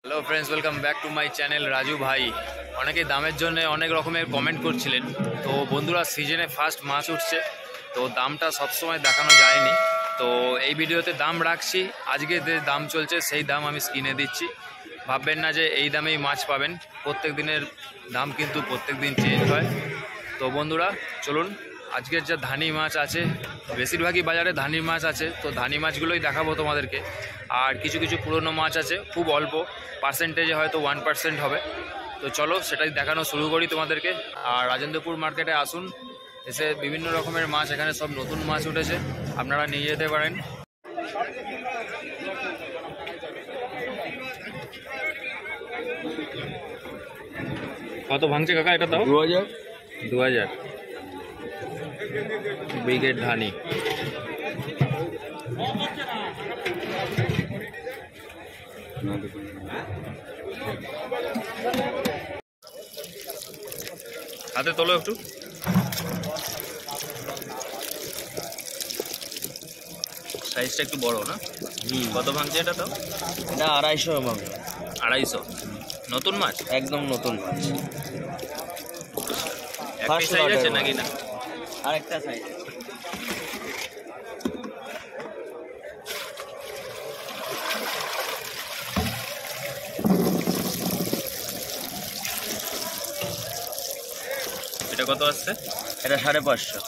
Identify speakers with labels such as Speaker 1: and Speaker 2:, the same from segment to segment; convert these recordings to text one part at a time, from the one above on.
Speaker 1: Hello friends, welcome back to my channel Raju ভাই। অনেকে দামের জন্য অনেক রকমের কমেন্ট করছিলেন। তো বন্ধুরা, সিজনে ফার্স্ট মাছ উঠছে, তো দামটা সবসময় দেখানো যায়নি। তো এই ভিডিওতে দাম রাখছি, আজকে যে দাম চলছে সেই দাম আমি স্ক্রিনে দিচ্ছি। ভাববেন না যে এই দামেই মাছ পাবেন, প্রত্যেক দিনের দাম কিন্তু প্রত্যেক দিন চেঞ্জ হয়। তো বন্ধুরা চলুন, আজকের যা ধানি মাছ আছে, বেশিরভাগই বাজারে ধানি মাছ আছে, তো ধানি মাছগুলোই দেখাবো তোমাদেরকে। আর কিছু কিছু পুরনো মাছ আছে, খুব অল্প পার্সেন্টেজে, হয়তো 1% হবে। তো চলো সেটাই দেখানো শুরু করি তোমাদেরকে। আর রাজেন্দ্রপুর মার্কেটে আসুন, এসে বিভিন্ন রকমের মাছ, এখানে সব নতুন মাছ উঠেছে, আপনারা নিয়ে যেতে পারেন। কত ভাঙছে কাকা এটা? তাও 2000 ব্রিগেড ধানি। হাতে তোলো একটু। সাইজটা একটু বড় না? কত ভাঙছে এটা? তাও
Speaker 2: এটা 250 ভাঙবে।
Speaker 1: 250? নতুন মাছ?
Speaker 2: একদম নতুন মাছ।
Speaker 1: একই সাইজ আছে নাকি? না,
Speaker 2: আরেকটা সাইজ।
Speaker 1: এটা কত আসছে?
Speaker 2: এটা 550।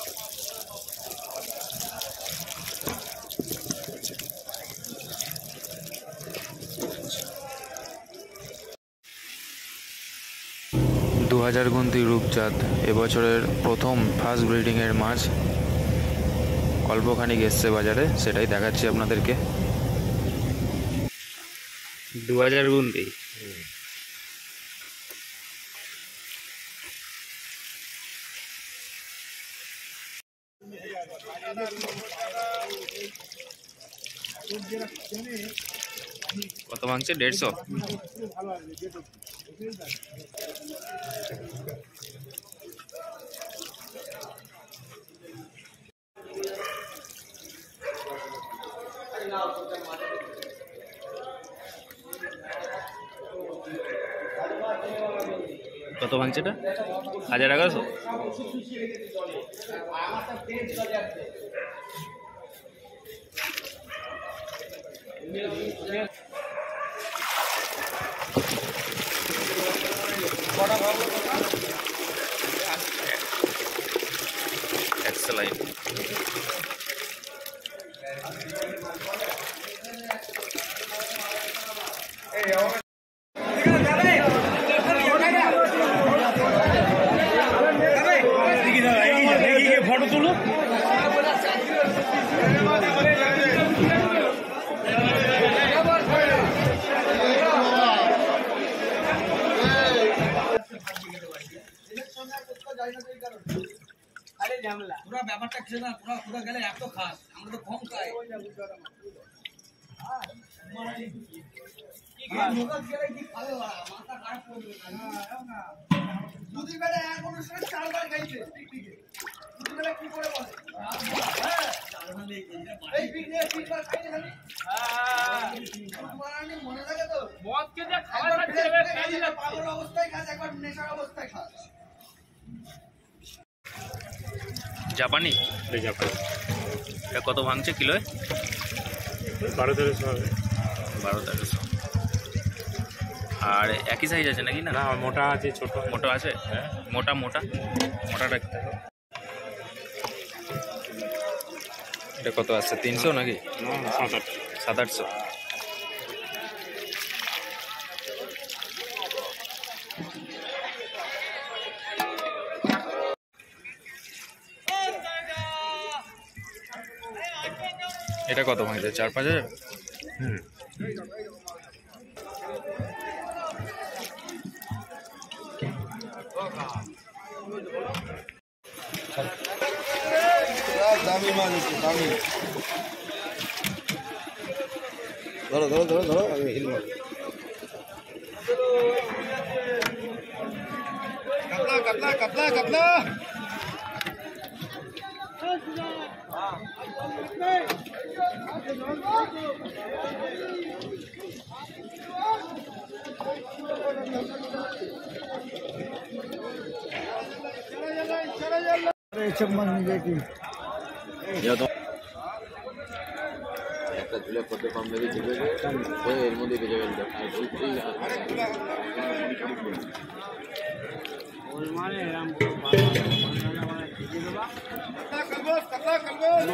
Speaker 1: গুন্তি রূপচাঁদ এবছরের প্রথম ফার্স্ট ব্রিডিংয়ের মাছ অল্পখানিক এসছে বাজারে, সেটাই দেখাচ্ছি আপনাদেরকে। 2000 গুন্তি। কত ভাঙছে? 150? কত ভাঙছে এটা? 1100? এক্সেলাইন।
Speaker 2: ফটো তুলো। পুরা ব্যাপারটা খেয়ে না, পুরা গেলে এত খাস, আমরা তো কম খাই।
Speaker 1: জাপানি? এটা কত ভাঙছে কিলোয়?
Speaker 3: 12-1300 হবে।
Speaker 1: 12-1300। আর একই সাইজ আছে নাকি? না,
Speaker 3: না, মোটা আছে, ছোট
Speaker 1: মোটা আছে। মোটা মোটাটা দেখো। এটা কত আছে? 300 নাকি? 700-800। এটা কত ভাঙছে? 4-5 হাজার?
Speaker 2: দামি মাছ আছে, দামি। ধরো ধরো ধরো ধরো, আমি হিল মারব। কাতলা কাতলা কাতলা কাতলা।
Speaker 4: এইসব মাছ নিয়ে যায় কি
Speaker 5: একটা ঝুলে কত কম বেশি চেপে এর মধ্যে বেঁচে গেল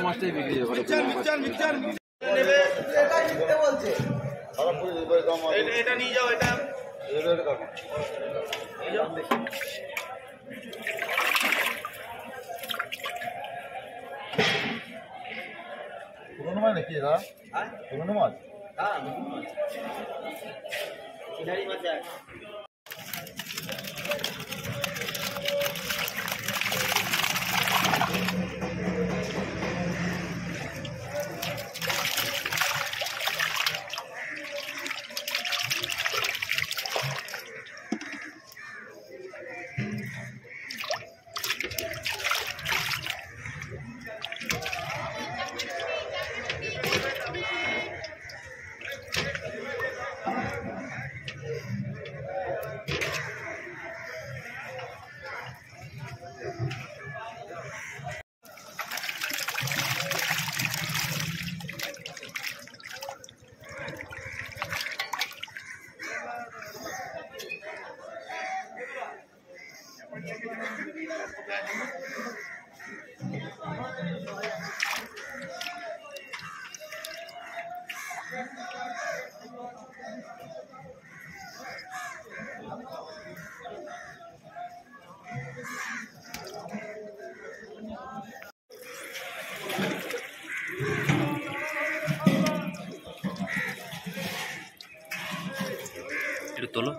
Speaker 5: মাছটাই বিক্রি করে
Speaker 2: এটা নিয়ে যাও এটা
Speaker 4: পুরোনো মাছ নাকি এরা পুরোনো মাছ
Speaker 1: একটু তোলো।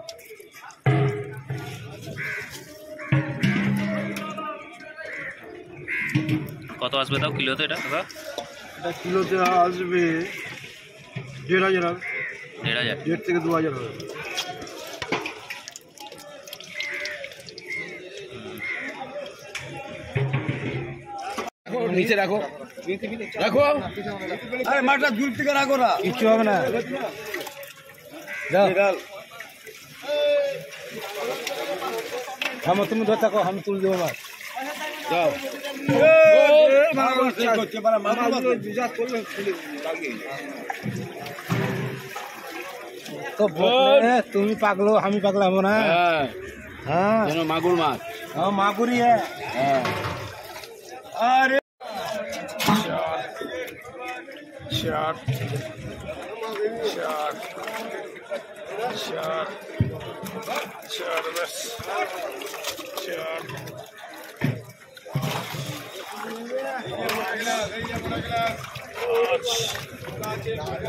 Speaker 1: কত আসবে তাও কিলোতে এটা দাদা?
Speaker 4: এটা কিলোতে আসবে 1,500
Speaker 1: 1,500
Speaker 4: 1,500 থেকে 2,000 হবে
Speaker 2: নিচে রাখো রাখো আরে মাছটা দূর থেকে রাখো না
Speaker 4: কিচ্ছু হবে না যাও থামো তুমি ধরে থাকো আমি তুলে দেবো মাছ যাও তো তুমি পাগলো আমি পাগলা হবো না হ্যাঁ
Speaker 5: মাগুর মাছ
Speaker 4: हाँ मागुरी है अरे
Speaker 3: शार्क शार्क शार्क शार्क बस shark watch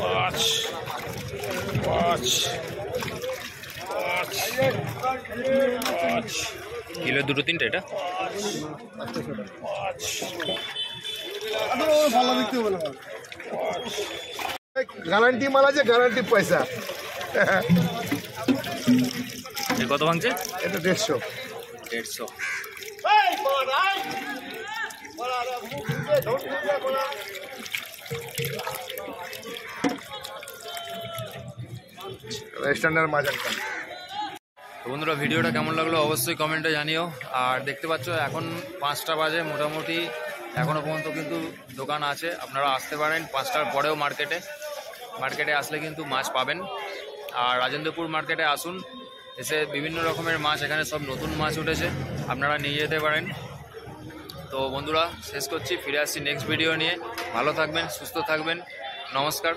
Speaker 3: watch watch watch
Speaker 1: kilo দুটো তিনটে এটা
Speaker 4: ভালো বিক্রি হবে না
Speaker 6: গ্যারান্টি মাল আছে গ্যারান্টি পয়সা
Speaker 1: কত ভাঙছে?
Speaker 6: এটা 150
Speaker 1: 150।
Speaker 6: স্ট্যান্ডার্ড মাছ একটা
Speaker 1: তো বন্ধুরা ভিডিওটা কেমন লাগলো অবশ্যই কমেন্টে জানিও। আর দেখতে পাচ্ছ এখন 5টা বাজে মোটামুটি এখনও পর্যন্ত কিন্তু দোকান আছে, আপনারা আসতে পারেন 5টার পরেও মার্কেটে আসলে কিন্তু মাছ পাবেন। আর রাজেন্দ্রপুর মার্কেটে আসুন, এসে বিভিন্ন রকমের মাছ এখানে সব নতুন মাছ উঠেছে, আপনারা নিয়ে যেতে পারেন। তো বন্ধুরা শেষ করছি, ফিরে আসছি নেক্সট ভিডিও নিয়ে। ভালো থাকবেন, সুস্থ থাকবেন, নমস্কার।